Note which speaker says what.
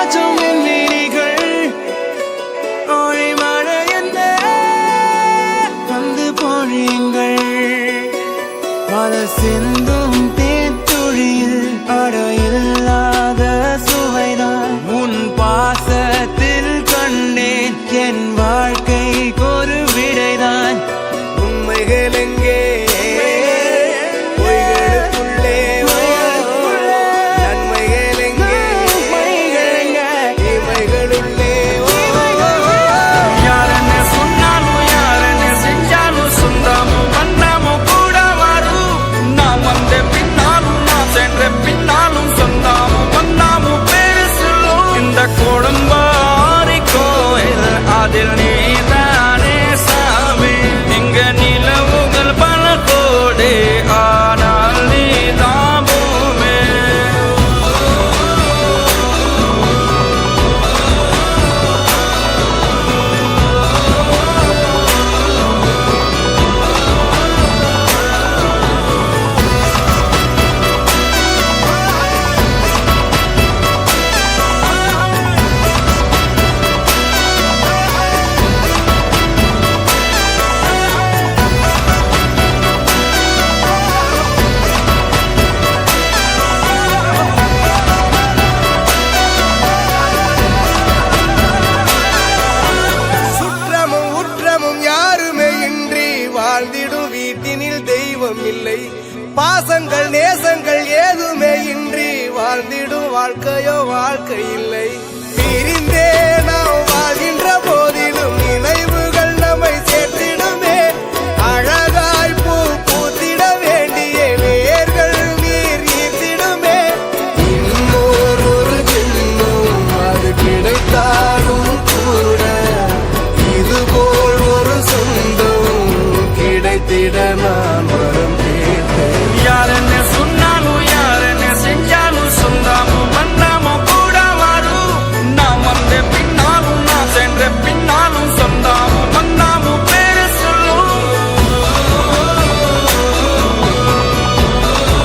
Speaker 1: பாய்ச்சும் என் விழிகள் ஒளி மழை என்ன வந்து பொழியுங்கள் பல சிந்தும் தேத்துழியில் அடையில்லாத சுவைதான் உன் பாசத்தில் கண்டேன் என் வாழ்க்கைக்கு ஒரு விடைதான் உண்மைகள் எங்கே வீட்டினில் தெய்வம் இல்லை பாசங்கள் நேசங்கள் ஏதுமே இன்றி வாழ்ந்திடும் வாழ்க்கையோ வாழ்க்கை இல்லை பிரிந்தே நாம் வாழ்கின்ற